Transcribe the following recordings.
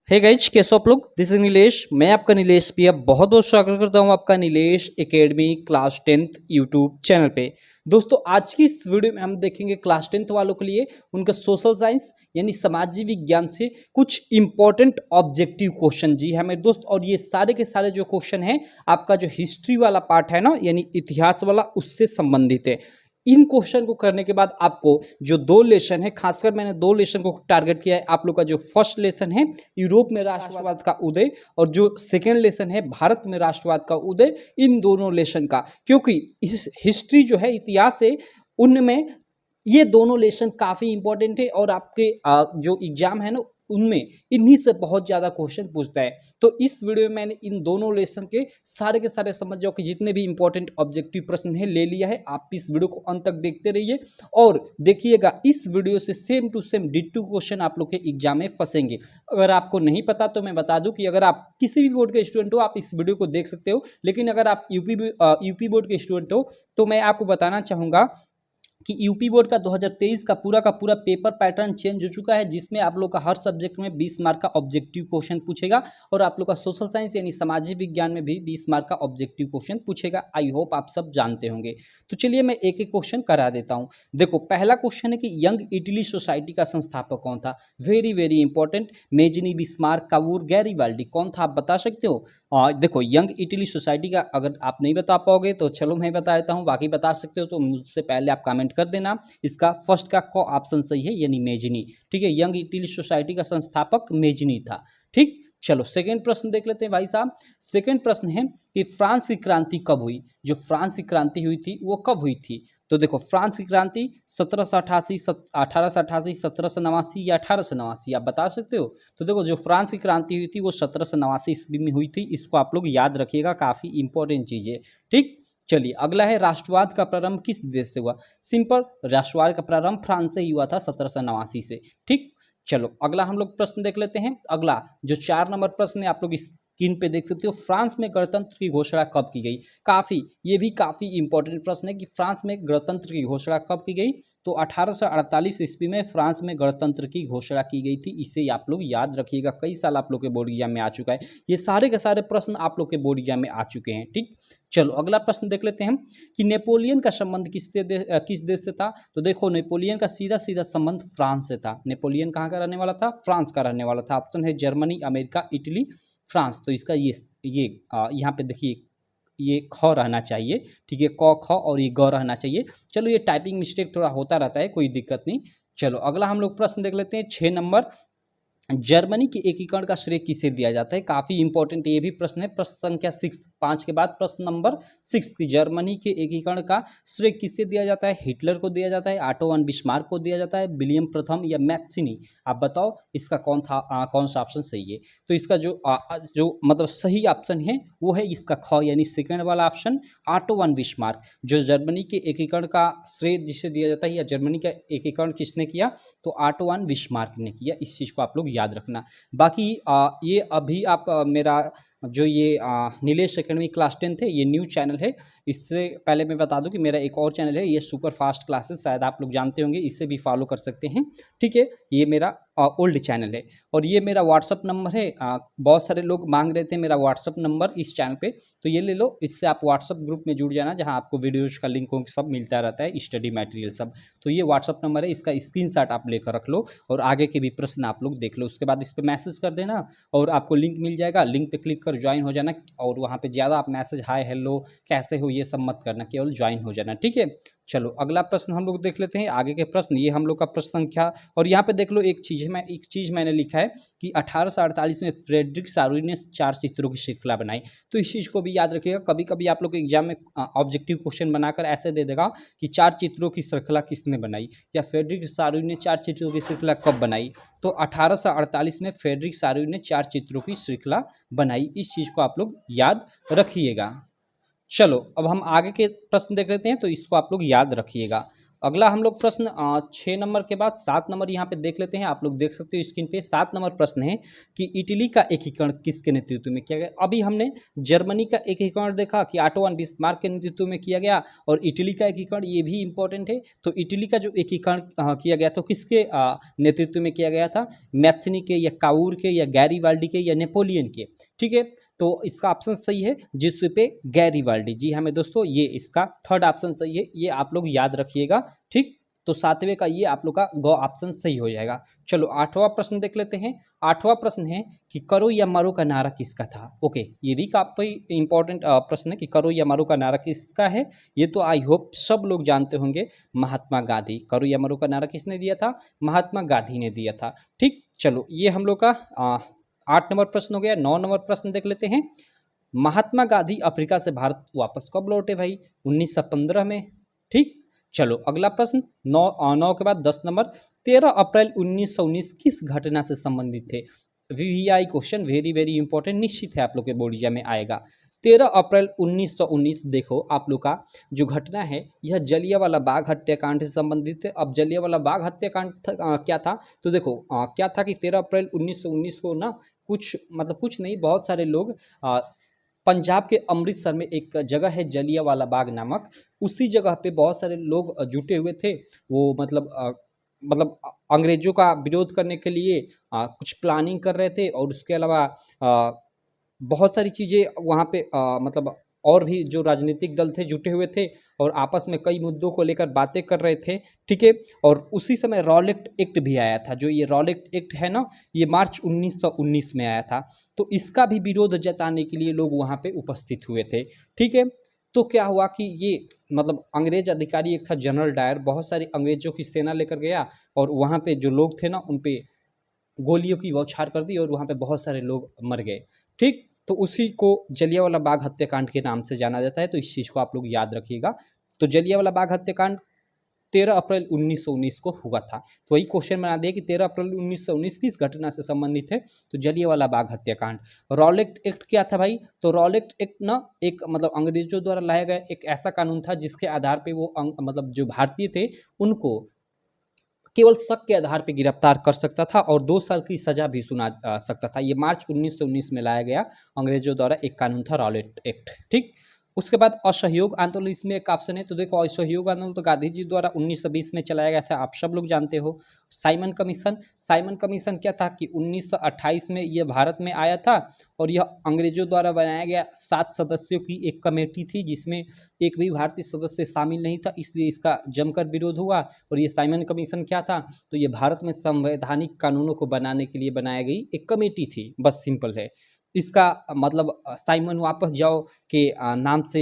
Hey guys, कैसे हो आप लोग। This is Nilesh. मैं आपका नीलेश भैया बहुत बहुत स्वागत करता हूं आपका Nilesh academy class 10th YouTube channel पे। दोस्तों, आज की इस वीडियो में हम देखेंगे क्लास 10th वालों के लिए उनका सोशल साइंस यानी समाजी विज्ञान से कुछ इंपॉर्टेंट ऑब्जेक्टिव क्वेश्चन। जी है मेरे दोस्त, और ये सारे के सारे जो क्वेश्चन है आपका जो हिस्ट्री वाला पार्ट है ना, यानी इतिहास वाला, उससे संबंधित है। इन क्वेश्चन को करने के बाद आपको जो दो लेसन है, खासकर मैंने दो लेसन को टारगेट किया है। आप लोग का जो फर्स्ट लेसन है यूरोप में राष्ट्रवाद का उदय, और जो सेकेंड लेसन है भारत में राष्ट्रवाद का उदय, इन दोनों लेसन का, क्योंकि इस हिस्ट्री जो है, इतिहास है, उनमें ये दोनों लेसन काफी इंपॉर्टेंट है और आपके जो एग्जाम है ना, उनमें इन्हीं से बहुत ज्यादा क्वेश्चन पूछता है। तो इस वीडियो में मैंने इन दोनों लेसन के सारे समझ जाओ कि जितने भी इंपॉर्टेंट ऑब्जेक्टिव प्रश्न है ले लिया है। आप इस वीडियो को अंत तक देखते रहिए और देखिएगा, इस वीडियो से सेम टू सेम डिट्टू क्वेश्चन आप लोग के एग्जाम में फंसेंगे। अगर आपको नहीं पता तो मैं बता दूं कि अगर आप किसी भी बोर्ड के स्टूडेंट हो, आप इस वीडियो को देख सकते हो, लेकिन अगर आप यूपी बोर्ड के स्टूडेंट हो तो मैं आपको बताना चाहूंगा कि यूपी बोर्ड का 2023 का पूरा पेपर पैटर्न चेंज हो चुका है, जिसमें आप लोग का हर सब्जेक्ट में 20 मार्क का ऑब्जेक्टिव क्वेश्चन पूछेगा और आप लोग का सोशल साइंस यानी सामाजिक विज्ञान में भी 20 मार्क का ऑब्जेक्टिव क्वेश्चन पूछेगा। आई होप आप सब जानते होंगे। तो चलिए मैं एक एक क्वेश्चन करा देता हूं। देखो, पहला क्वेश्चन है कि यंग इटली सोसाइटी का संस्थापक कौन था। Very very important. Mazzini, Bismarck, Cavour, Garibaldi, कौन था आप बता सकते हो। देखो, यंग इटली सोसाइटी का अगर आप नहीं बता पाओगे तो चलो मैं बता देता हूँ, बाकी बता सकते हो तो मुझसे पहले आप कमेंट कर देना। इसका फर्स्ट का क ऑप्शन सही है, यानी मेजनी। ठीक है, यंग इटली सोसाइटी का संस्थापक मेजनी था। ठीक, चलो सेकंड प्रश्न देख लेते हैं भाई साहब। सेकंड प्रश्न है कि फ्रांस की क्रांति कब हुई। जो फ्रांस की क्रांति हुई थी वो कब हुई थी। तो देखो, फ्रांस की क्रांति 1788, 1888, 1789 या 1889, आप बता सकते हो। तो देखो, जो फ्रांस की क्रांति हुई थी वो 1789 ईस्वी में हुई थी। इसको आप लोग याद रखिएगा, काफी इंपॉर्टेंट चीज है। ठीक, चलिए अगला है, राष्ट्रवाद का प्रारंभ किस देश से हुआ। सिंपल, राष्ट्रवाद का प्रारंभ फ्रांस से ही हुआ था 1789 से। ठीक, चलो अगला हम लोग प्रश्न देख लेते हैं। अगला जो 4 नंबर प्रश्न है, आप लोग स्क्रीन पे देख सकते हो। फ्रांस में गणतंत्र की घोषणा कब की गई। ये भी काफी इंपॉर्टेंट प्रश्न है कि फ्रांस में गणतंत्र की घोषणा कब की गई। तो 1848 ईस्वी में फ्रांस में गणतंत्र की घोषणा की गई थी। इसे आप लोग याद रखिएगा, कई साल आप लोग के बोर्ड एग्जाम में आ चुका है। ये सारे के सारे प्रश्न आप लोग के बोर्ड एग्जाम में आ चुके हैं। ठीक, चलो अगला प्रश्न देख लेते हैं कि नेपोलियन का संबंध किस देश से था। तो देखो, नेपोलियन का सीधा सीधा संबंध फ्रांस से था। नेपोलियन कहाँ का रहने वाला था, फ्रांस का रहने वाला था। ऑप्शन है जर्मनी, अमेरिका, इटली, फ्रांस। तो इसका ये यहाँ पे देखिए, ये ख रहना चाहिए। ठीक है, क ख और ये ग रहना चाहिए। चलो, ये टाइपिंग मिस्टेक थोड़ा होता रहता है, कोई दिक्कत नहीं। चलो अगला हम लोग प्रश्न देख लेते हैं। 6 नंबर, जर्मनी के एकीकरण का श्रेय किसे दिया जाता है। काफी इंपॉर्टेंट ये भी प्रश्न है। प्रश्न संख्या 6, 5 के बाद प्रश्न नंबर 6 की जर्मनी के एकीकरण का श्रेय किसे दिया जाता है। हिटलर को दिया जाता है, ऑटो वन बिस्मार्क को दिया जाता है, विलियम प्रथम या मैक्सिनी। आप बताओ इसका कौन सा ऑप्शन सही है। तो इसका जो मतलब सही ऑप्शन है वो है इसका ख, यानी सेकंड वाला ऑप्शन, ऑटो वन बिस्मार्क। जो जर्मनी के एकीकरण का श्रेय जिसे दिया जाता है, या जर्मनी का एकीकरण किसने किया, तो ऑटो वन बिस्मार्क ने किया। इस चीज को आप लोग याद रखना। बाकी ये अभी आप मेरा जो ये नीलेश एकेडमी क्लास 10 है, ये न्यू चैनल है। इससे पहले मैं बता दूं कि मेरा एक और चैनल है, ये सुपर फास्ट क्लासेस, शायद आप लोग जानते होंगे, इससे भी फॉलो कर सकते हैं। ठीक है, ये मेरा ओल्ड चैनल है और ये मेरा व्हाट्सअप नंबर है। बहुत सारे लोग मांग रहे थे मेरा व्हाट्सअप नंबर इस चैनल पे, तो ये ले लो। इससे आप व्हाट्सअप ग्रुप में जुड़ जाना, जहाँ आपको वीडियोज का लिंक सब मिलता रहता है, स्टडी मटेरियल सब। तो ये व्हाट्सअप नंबर है, इसका स्क्रीनशॉट आप लेकर रख लो और आगे के भी प्रश्न आप लोग देख लो। उसके बाद इस पर मैसेज कर देना और आपको लिंक मिल जाएगा। लिंक पे क्लिक कर ज्वाइन हो जाना, और वहाँ पे ज़्यादा आप मैसेज हाय हेलो कैसे हो ये सब मत करना, केवल ज्वाइन हो जाना। ठीक है, चलो अगला प्रश्न हम लोग देख लेते हैं। आगे के प्रश्न, ये हम लोग का प्रश्न संख्या, और यहाँ पे देख लो एक चीज़ मैंने लिखा है कि 1848 में फ्रेडरिक सारोई ने 4 चित्रों की श्रृंखला बनाई। तो इस चीज़ को भी याद रखिएगा। कभी कभी आप लोग एग्जाम में ऑब्जेक्टिव क्वेश्चन बनाकर ऐसे दे देगा कि 4 चित्रों की श्रृंखला किसने बनाई, या फ्रेडरिक सारोई ने 4 चित्रों की श्रृंखला कब बनाई। तो 1848 में फ्रेडरिक सारोई ने 4 चित्रों की श्रृंखला बनाई। इस चीज़ को आप लोग याद रखिएगा। चलो अब हम आगे के प्रश्न देख लेते हैं, तो इसको आप लोग याद रखिएगा। अगला हम लोग प्रश्न 6 नंबर के बाद 7 नंबर यहाँ पे देख लेते हैं। आप लोग देख सकते हो स्क्रीन पे 7 नंबर प्रश्न है कि इटली का एकीकरण किसके नेतृत्व में किया गया। अभी हमने जर्मनी का एकीकरण देखा कि ऑटो वन बिस्मार्क के नेतृत्व में किया गया, और इटली का एकीकरण ये भी इंपॉर्टेंट है। तो इटली का जो एकीकरण किया गया तो किसके नेतृत्व में किया गया था, मैथ्सनी के या काउर के या गैरीवाल्डी के या नेपोलियन के। ठीक है, तो इसका ऑप्शन सही है जिसपे गैरीवाल्डी। जी हाँ मेरे दोस्तों, ये इसका थर्ड ऑप्शन सही है, ये आप लोग याद रखिएगा। ठीक, तो 7वें का ये आप लोग का ग ऑप्शन सही हो जाएगा। चलो 8वां प्रश्न देख लेते हैं। 8वां प्रश्न है कि करो या मरो का नारा किसका था। ओके, ये भी काफी इंपॉर्टेंट प्रश्न है कि करो या मरो का नारा किसका है। ये तो आई होप सब लोग जानते होंगे, महात्मा गांधी। करो या मरो का नारा किसने दिया था, महात्मा गांधी ने दिया था। ठीक, चलो ये हम लोग का 8 नंबर प्रश्न हो गया। 9 नंबर प्रश्न देख लेते हैं। महात्मा गांधी अफ्रीका से भारत वापस कब लौटे भाई, 1915 में। ठीक, चलो अगला प्रश्न 9 के बाद 10 नंबर। 13 अप्रैल 1919 किस घटना से संबंधित थे। VVI question, very very important, निश्चित है आप लोग के बोर्ड एग्जाम में आएगा। 13 अप्रैल 1919 देखो आप लोग का जो घटना है यह जलियांवाला बाग हत्याकांड से संबंधित है। अब जलियांवाला बाग हत्याकांड क्या था, तो देखो क्या था कि 13 अप्रैल 1919 को ना कुछ नहीं, बहुत सारे लोग पंजाब के अमृतसर में एक जगह है जलियांवाला बाग नामक, उसी जगह पे बहुत सारे लोग जुटे हुए थे। वो मतलब अंग्रेजों का विरोध करने के लिए कुछ प्लानिंग कर रहे थे, और उसके अलावा बहुत सारी चीज़ें वहाँ पे मतलब और भी जो राजनीतिक दल थे जुटे हुए थे, और आपस में कई मुद्दों को लेकर बातें कर रहे थे। ठीक है, और उसी समय रॉलेट एक्ट भी आया था। जो ये रॉलेट एक्ट है ना, ये मार्च 1919 में आया था। तो इसका भी विरोध जताने के लिए लोग वहाँ पे उपस्थित हुए थे। ठीक है, तो क्या हुआ कि ये मतलब अंग्रेज अधिकारी एक था जनरल डायर, बहुत सारे अंग्रेजों की सेना लेकर गया, और वहाँ पे जो लोग थे ना उन पे गोलियों की बौछार कर दी, और वहाँ पे बहुत सारे लोग मर गए। ठीक, तो उसी को जलियांवाला बाग हत्याकांड के नाम से जाना जाता है। तो इस चीज़ को आप लोग याद रखिएगा। तो जलियांवाला बाग हत्याकांड 13 अप्रैल 1919 को हुआ था। तो वही क्वेश्चन बना दिया कि 13 अप्रैल 1919 किस घटना से संबंधित है, तो जलियांवाला बाग हत्याकांड। रॉलेट एक्ट क्या था भाई, तो रॉलेट एक्ट ना एक मतलब अंग्रेजों द्वारा लाया गया एक ऐसा कानून था जिसके आधार पर वो मतलब जो भारतीय थे उनको केवल शक के आधार पर गिरफ्तार कर सकता था, और 2 साल की सजा भी सुना सकता था। ये मार्च 1919 में लाया गया अंग्रेजों द्वारा एक कानून था, रॉलेट एक्ट। ठीक, उसके बाद असहयोग आंदोलन, इसमें एक ऑप्शन है। तो देखो असहयोग आंदोलन तो गांधी जी द्वारा 1920 में चलाया गया था, आप सब लोग जानते हो। साइमन कमीशन क्या था कि 1928 में यह भारत में आया था, और यह अंग्रेजों द्वारा बनाया गया 7 सदस्यों की एक कमेटी थी, जिसमें एक भी भारतीय सदस्य शामिल नहीं था, इसलिए इसका जमकर विरोध हुआ। और ये साइमन कमीशन क्या था, तो ये भारत में संवैधानिक कानूनों को बनाने के लिए बनाई गई एक कमेटी थी, बस सिंपल है। इसका मतलब साइमन वापस जाओ के नाम से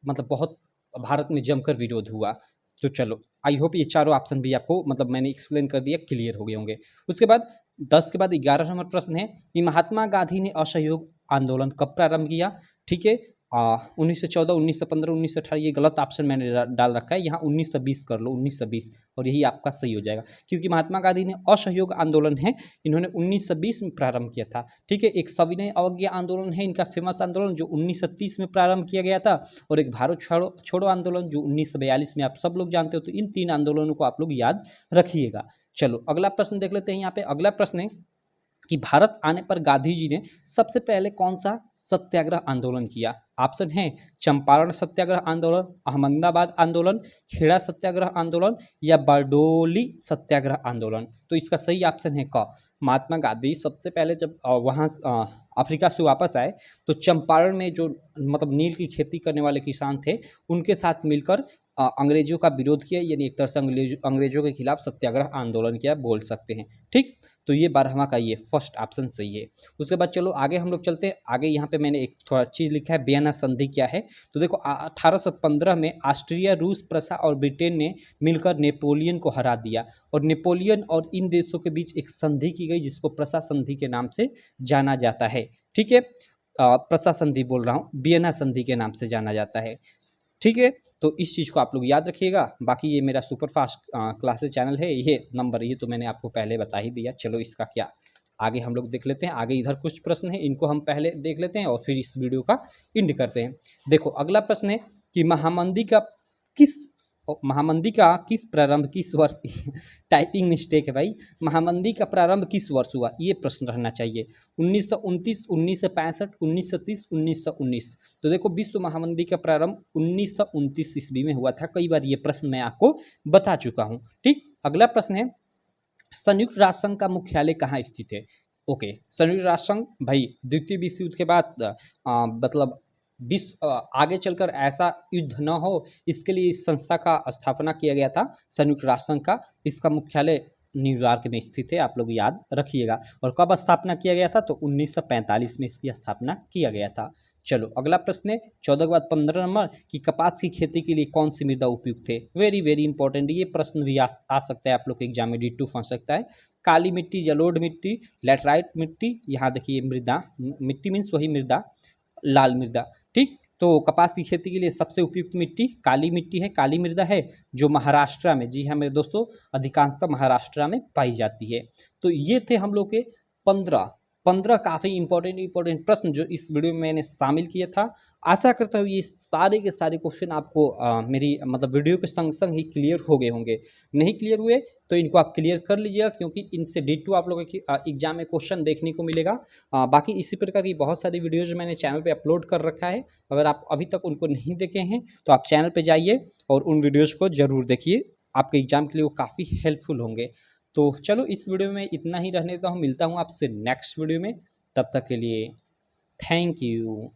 मतलब बहुत भारत में जमकर विरोध हुआ। तो चलो आई होप ये चारों ऑप्शन भी आपको मतलब मैंने एक्सप्लेन कर दिया, क्लियर हो गए होंगे। उसके बाद 10 के बाद 11 नंबर प्रश्न है कि महात्मा गांधी ने असहयोग आंदोलन कब प्रारंभ किया। ठीक है, 1914, 1915, 1918, ये गलत ऑप्शन मैंने डाल रखा है, यहाँ 1920 कर लो, 1920, और यही आपका सही हो जाएगा। क्योंकि महात्मा गांधी ने असहयोग आंदोलन है, इन्होंने 1920 में प्रारंभ किया था। ठीक है, एक सविनय अवज्ञा आंदोलन है इनका फेमस आंदोलन, जो 1930 में प्रारंभ किया गया था, और एक भारत छोड़ो आंदोलन जो 1942 में, आप सब लोग जानते हो। तो इन 3 आंदोलनों को आप लोग याद रखिएगा। चलो अगला प्रश्न देख लेते हैं। यहाँ पे अगला प्रश्न है कि भारत आने पर गांधी जी ने सबसे पहले कौन सा सत्याग्रह आंदोलन किया। ऑप्शन है चंपारण सत्याग्रह आंदोलन, अहमदाबाद आंदोलन, खेड़ा सत्याग्रह आंदोलन, या बारडोली सत्याग्रह आंदोलन। तो इसका सही ऑप्शन है क। महात्मा गांधी सबसे पहले जब वहाँ अफ्रीका से वापस आए, तो चंपारण में जो मतलब नील की खेती करने वाले किसान थे, उनके साथ मिलकर अंग्रेजों का विरोध किया, यानी एक तरह से अंग्रेजों के खिलाफ सत्याग्रह आंदोलन किया बोल सकते हैं। ठीक, तो ये 12वां का ये फर्स्ट ऑप्शन सही है। उसके बाद चलो आगे हम लोग चलते हैं। आगे यहाँ पे मैंने एक थोड़ा चीज़ लिखा है, वियना संधि क्या है। तो देखो 1815 में ऑस्ट्रिया, रूस, प्रसा और ब्रिटेन ने मिलकर नेपोलियन को हरा दिया, और नेपोलियन और इन देशों के बीच एक संधि की गई जिसको प्रसा संधि के नाम से जाना जाता है। ठीक है, प्रसा संधि बोल रहा हूँ, वियना संधि के नाम से जाना जाता है। ठीक है, तो इस चीज़ को आप लोग याद रखिएगा। बाकी ये मेरा सुपर फास्ट क्लासेस चैनल है, ये नंबर ये तो मैंने आपको पहले बता ही दिया। चलो इसका क्या आगे हम लोग देख लेते हैं। आगे इधर कुछ प्रश्न हैं, इनको हम पहले देख लेते हैं और फिर इस वीडियो का एंड करते हैं। देखो अगला प्रश्न है कि महामंदी का किस महामंदी का किस प्रारंभ किस वर्ष टाइपिंग मिस्टेक है भाई। महामंदी का प्रारंभ किस वर्ष हुआ, ये प्रश्न रहना चाहिए। 1929, 1965, 1930, 1919। तो देखो विश्व महामंदी का प्रारंभ 1929 ईस्वी में हुआ था। कई बार ये प्रश्न मैं आपको बता चुका हूँ। ठीक, अगला प्रश्न है संयुक्त राष्ट्र संघ का मुख्यालय कहाँ स्थित है। ओके, संयुक्त राष्ट्र संघ भाई द्वितीय विश्व युद्ध के बाद मतलब विश्व आगे चलकर ऐसा युद्ध न हो, इसके लिए इस संस्था का स्थापना किया गया था, संयुक्त राष्ट्र संघ का। इसका मुख्यालय न्यूयॉर्क में स्थित है, आप लोग याद रखिएगा। और कब स्थापना किया गया था, तो 1945 में इसकी स्थापना किया गया था। चलो अगला प्रश्न है 14 के बाद 15 नंबर कि कपास की खेती के लिए कौन सी मृदा उपयुक्त है। वेरी वेरी इंपॉर्टेंट, ये प्रश्न भी आ सकता है आप लोग के एग्जाम में, D2 फंस सकता है। काली मिट्टी, जलोढ़ मिट्टी, लैटराइट मिट्टी, यहाँ देखिए मृदा, मिट्टी मीन्स वही मृदा, लाल मृदा। ठीक, तो कपास की खेती के लिए सबसे उपयुक्त मिट्टी काली मिट्टी है, काली मृदा है, जो महाराष्ट्र में, जी हाँ मेरे दोस्तों, अधिकांशतः महाराष्ट्र में पाई जाती है। तो ये थे हम लोग के 15 काफ़ी इंपॉर्टेंट प्रश्न जो इस वीडियो में मैंने शामिल किया था। आशा करता हूँ ये सारे के सारे क्वेश्चन आपको मेरी मतलब वीडियो के संग संग ही क्लियर हो गए होंगे। नहीं क्लियर हुए तो इनको आप क्लियर कर लीजिएगा, क्योंकि इनसे D2 आप लोगों के एग्जाम में क्वेश्चन देखने को मिलेगा। बाकी इसी प्रकार की बहुत सारी वीडियोज मैंने चैनल पे अपलोड कर रखा है। अगर आप अभी तक उनको नहीं देखे हैं तो आप चैनल पे जाइए और उन वीडियोज़ को ज़रूर देखिए, आपके एग्जाम के लिए वो काफ़ी हेल्पफुल होंगे। तो चलो इस वीडियो में इतना ही रहने देता हूँ, मिलता हूँ आपसे नेक्स्ट वीडियो में। तब तक के लिए थैंक यू।